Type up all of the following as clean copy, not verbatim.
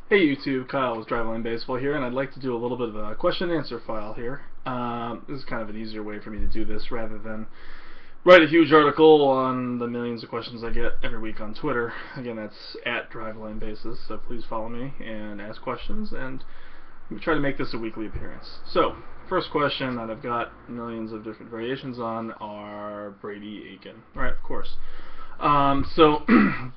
Hey YouTube, Kyle with Driveline Baseball here, and I'd like to do a little bit of a question and answer file here. This is kind of an easier way for me to do this rather than write a huge article on the millions of questions I get every week on Twitter. Again, that's at Driveline Bases, so please follow me and ask questions, and we try to make this a weekly appearance. So, first question that I've got millions of different variations on are Brady Aiken. Right, of course. So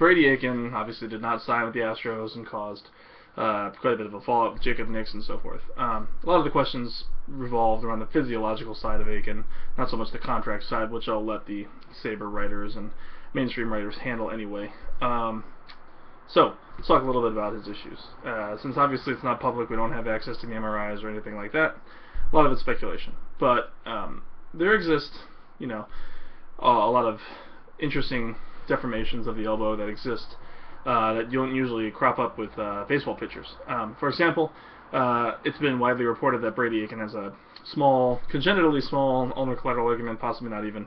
Brady Aiken obviously did not sign with the Astros and caused quite a bit of a fallout with Jacob Nix and so forth. A lot of the questions revolved around the physiological side of Aiken, not so much the contract side, which I'll let the Saber writers and mainstream writers handle anyway. So, let's talk a little bit about his issues. Since obviously it's not public, we don't have access to the MRIs or anything like that, a lot of it's speculation. But there exist, a lot of interesting deformations of the elbow that exist that don't usually crop up with baseball pitchers. For example, it's been widely reported that Brady Aiken has a congenitally small ulnar collateral ligament, possibly not even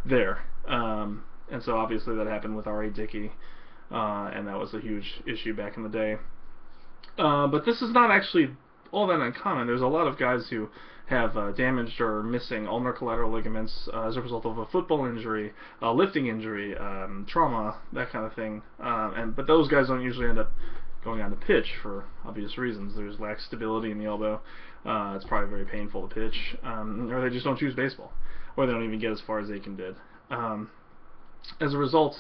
there. And so obviously that happened with R.A. Dickey, and that was a huge issue back in the day. But this is not actually all that uncommon. There's a lot of guys who have damaged or missing ulnar collateral ligaments as a result of a football injury, a lifting injury, trauma, that kind of thing. But those guys don't usually end up going on to pitch for obvious reasons. There's lack of stability in the elbow. It's probably very painful to pitch, or they just don't choose baseball, or they don't even get as far as Aiken did. As a result,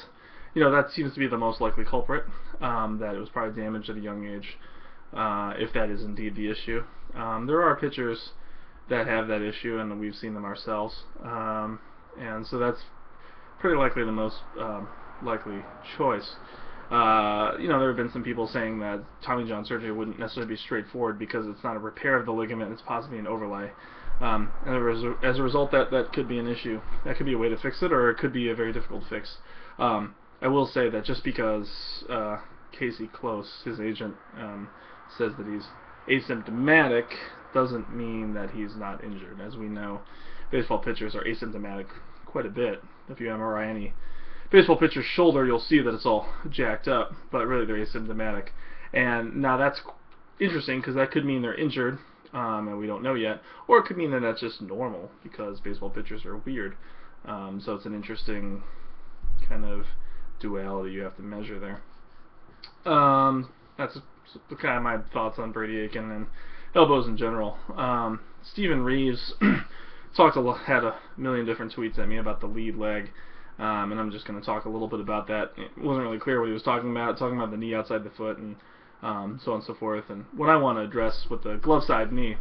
that seems to be the most likely culprit, that it was probably damaged at a young age, if that is indeed the issue. There are pitchers that have that issue, and we've seen them ourselves, and so that's pretty likely the most likely choice. There have been some people saying that Tommy John surgery wouldn't necessarily be straightforward because it's not a repair of the ligament, it's possibly an overlay. And as a result, that could be an issue. That could be a way to fix it, or it could be a very difficult fix. I will say that just because Casey Close, his agent, says that he's asymptomatic doesn't mean that he's not injured. As we know, baseball pitchers are asymptomatic quite a bit. If you MRI any baseball pitcher's shoulder, you'll see that it's all jacked up, but really they're asymptomatic. And now that's interesting because that could mean they're injured, and we don't know yet, or it could mean that that's just normal because baseball pitchers are weird. So it's an interesting kind of duality you have to measure there. That's kind of my thoughts on Brady Aiken and elbows in general. Stephen Reeves had a million different tweets at me about the lead leg, and I'm just going to talk a little bit about that. It wasn't really clear what he was talking about the knee outside the foot and so on and so forth. And what I want to address with the glove side knee,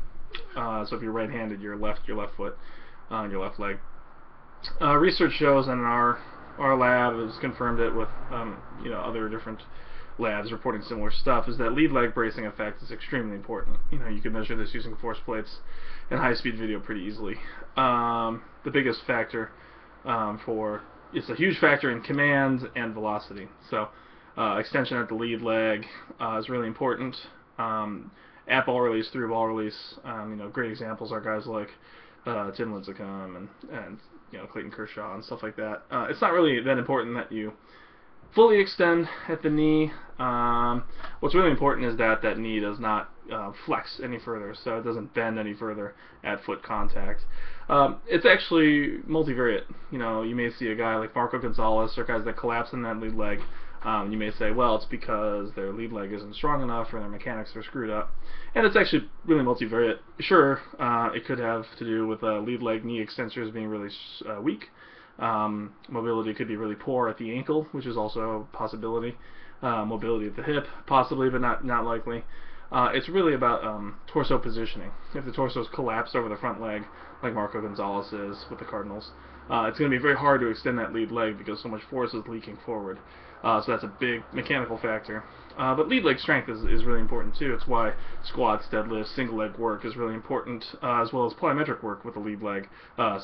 so if you're right-handed, your left foot, your left leg. Research shows, and our lab has confirmed it with other different labs reporting similar stuff, is that lead leg bracing effect is extremely important. You can measure this using force plates and high-speed video pretty easily. The biggest factor it's a huge factor in command and velocity. So extension at the lead leg is really important. At ball release, through ball release, great examples are guys like Tim Lincecum and Clayton Kershaw and stuff like that. It's not really that important that you fully extend at the knee. What's really important is that that knee does not flex any further, so it doesn't bend any further at foot contact. It's actually multivariate. You may see a guy like Marco Gonzalez or guys that collapse in that lead leg. You may say, well, it's because their lead leg isn't strong enough or their mechanics are screwed up. And it's actually really multivariate. Sure, it could have to do with lead leg knee extensors being really weak. Mobility could be really poor at the ankle, which is also a possibility. Mobility at the hip, possibly, but not likely. It's really about torso positioning. If the torso is collapsed over the front leg, like Marco Gonzalez is with the Cardinals, it's going to be very hard to extend that lead leg because so much force is leaking forward. So that's a big mechanical factor. But lead leg strength is really important too. It's why squats, deadlifts, single leg work is really important, as well as plyometric work with the lead leg,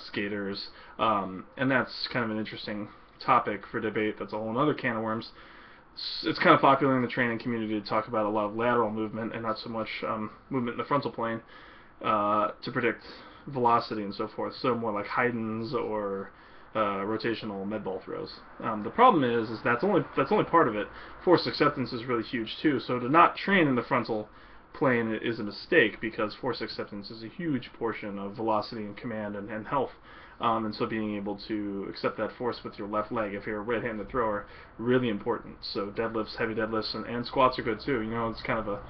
skaters. And that's kind of an interesting topic for debate. That's a whole other can of worms. It's kind of popular in the training community to talk about a lot of lateral movement and not so much movement in the frontal plane to predict velocity and so forth. So more like Haydn's or rotational med ball throws. The problem is that's only part of it. Force acceptance is really huge too. So to not train in the frontal plane is a mistake, because force acceptance is a huge portion of velocity and command and health. And so being able to accept that force with your left leg, if you're a right-handed thrower, really important. So deadlifts, heavy deadlifts, and squats are good too. You know, it's kind of a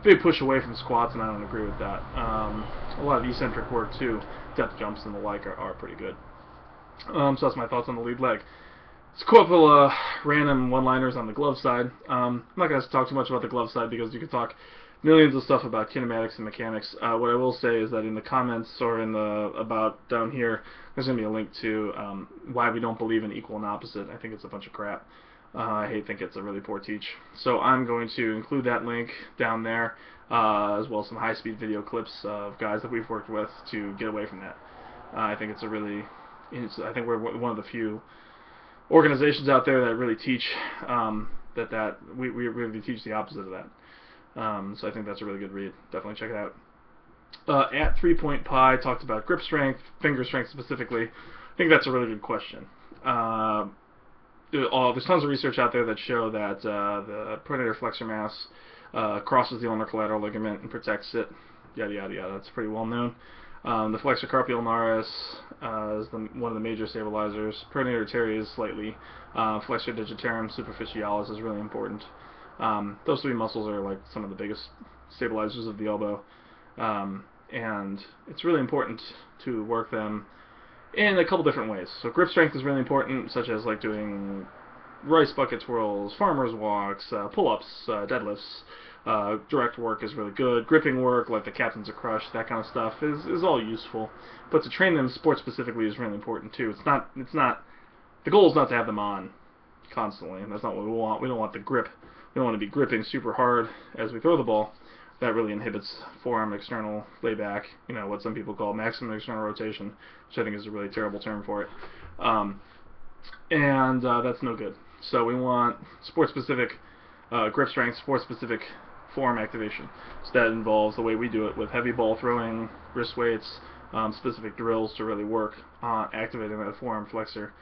big push away from squats, and I don't agree with that. A lot of eccentric work too, depth jumps and the like are pretty good. So that's my thoughts on the lead leg. Let's go up random one-liners on the glove side. I'm not going to talk too much about the glove side, because you could talk millions of stuff about kinematics and mechanics. What I will say is that in the comments, or in the about down here, there's going to be a link to why we don't believe in equal and opposite. I think it's a bunch of crap. I think it's a really poor teach. So I'm going to include that link down there, as well as some high-speed video clips of guys that we've worked with to get away from that. I think I think we're one of the few organizations out there that really teach we really teach the opposite of that. So I think that's a really good read. Definitely check it out. At 3 Pi talked about grip strength, finger strength specifically. I think that's a really good question. There's tons of research out there that show that the pronator flexor mass crosses the ulnar collateral ligament and protects it. Yada yada yada. That's pretty well known. The flexor carpi ulnaris is one of the major stabilizers. Pronator teres slightly. Flexor digitorum superficialis is really important. Those three muscles are like some of the biggest stabilizers of the elbow, and it's really important to work them in a couple different ways. So grip strength is really important, such as like doing rice bucket twirls, farmer's walks, pull-ups, deadlifts. Direct work is really good. Gripping work, like the captains of crush, that kind of stuff is all useful. But to train them sport specifically is really important too. The goal is not to have them on constantly, and that's not what we want. We don't want the grip. We don't want to be gripping super hard as we throw the ball. That really inhibits forearm external layback, you know, what some people call maximum external rotation, which I think is a really terrible term for it. That's no good. So we want sport-specific grip strength, sport-specific forearm activation. So that involves the way we do it with heavy ball throwing, wrist weights, specific drills to really work on activating that forearm flexor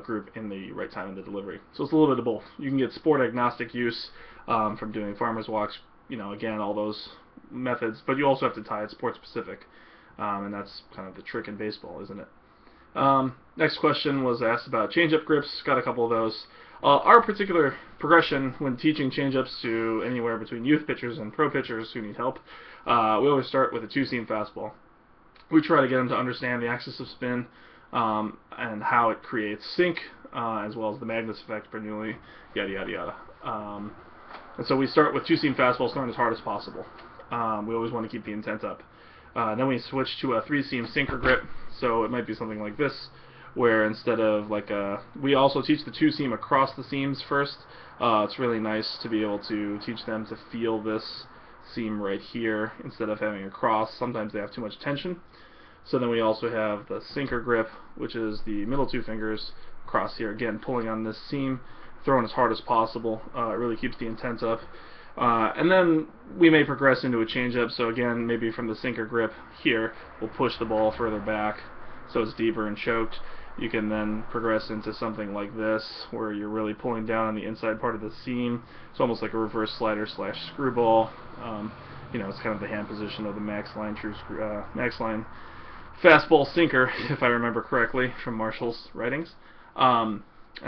group in the right time in the delivery. So it's a little bit of both. You can get sport agnostic use from doing farmer's walks, you know, again, all those methods, but you also have to tie it sport specific, and that's kind of the trick in baseball, isn't it? Next question was asked about change-up grips. Got a couple of those. Our particular progression when teaching change-ups to anywhere between youth pitchers and pro pitchers who need help, we always start with a two-seam fastball. We try to get them to understand the axis of spin and how it creates sink, as well as the Magnus effect, Bernoulli, yada yada yada. And so we start with two-seam fastballs thrown as hard as possible. We always want to keep the intent up. Then we switch to a three-seam sinker grip. So it might be something like this, where instead of like we also teach the two-seam across the seams first. It's really nice to be able to teach them to feel this seam right here instead of having a cross. Sometimes they have too much tension. So then we also have the sinker grip, which is the middle two fingers across here, again pulling on this seam, throwing as hard as possible. It really keeps the intent up. And then we may progress into a change-up. So again, maybe from the sinker grip here, we'll push the ball further back so it's deeper and choked. You can then progress into something like this, where you're really pulling down on the inside part of the seam. It's almost like a reverse slider slash screwball. You know, it's kind of the hand position of the max line fastball sinker, if I remember correctly from Marshall's writings. And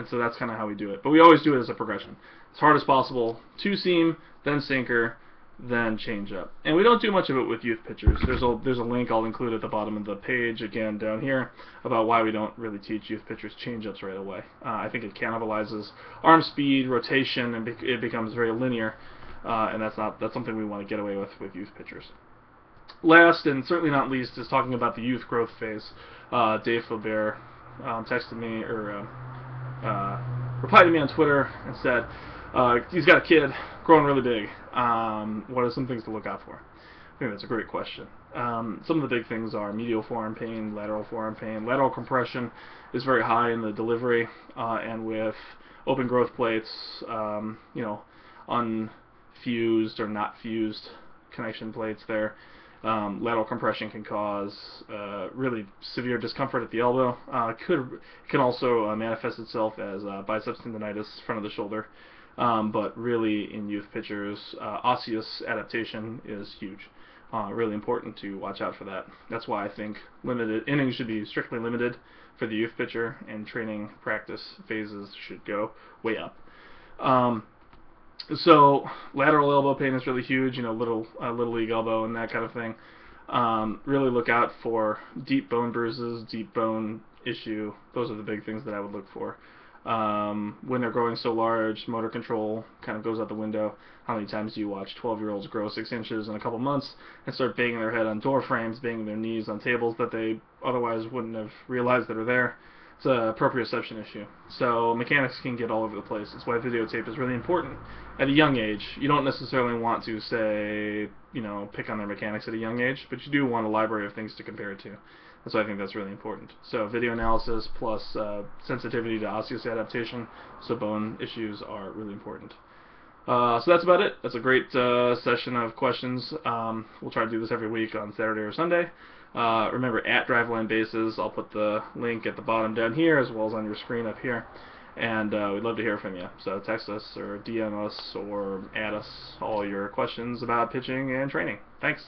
so that's kind of how we do it. But we always do it as a progression. As hard as possible, two-seam, then sinker, then change-up. And we don't do much of it with youth pitchers. There's a link I'll include at the bottom of the page, again, down here, about why we don't really teach youth pitchers change-ups right away. I think it cannibalizes arm speed, rotation, and it becomes very linear. And that's something we want to get away with youth pitchers. Last, and certainly not least, is talking about the youth growth phase. Dave Faubert texted me, or replied to me on Twitter and said, he's got a kid growing really big. What are some things to look out for? I think that's a great question. Some of the big things are medial forearm pain, lateral forearm pain. Lateral compression is very high in the delivery, and with open growth plates, you know, unfused or not fused connection plates there, Lateral compression can cause really severe discomfort at the elbow. Can also manifest itself as biceps tendonitis, front of the shoulder. But really, in youth pitchers, osseous adaptation is huge. Really important to watch out for that. That's why I think limited innings should be strictly limited for the youth pitcher, and training practice phases should go way up. So lateral elbow pain is really huge, little league elbow and that kind of thing. Really look out for deep bone bruises, deep bone issue. Those are the big things that I would look for. When they're growing so large, motor control kind of goes out the window. How many times do you watch 12-year-olds grow 6 inches in a couple months and start banging their head on door frames, banging their knees on tables that they otherwise wouldn't have realized that are there? It's a proprioception issue. So mechanics can get all over the place. That's why videotape is really important at a young age. You don't necessarily want to say, pick on their mechanics at a young age, but you do want a library of things to compare it to. So I think that's really important. So video analysis plus sensitivity to osseous adaptation, so bone issues are really important. So that's about it. That's a great session of questions. We'll try to do this every week on Saturday or Sunday. Remember, at Driveline Bases, I'll put the link at the bottom down here as well as on your screen up here. And we'd love to hear from you. So text us or DM us or add us all your questions about pitching and training. Thanks.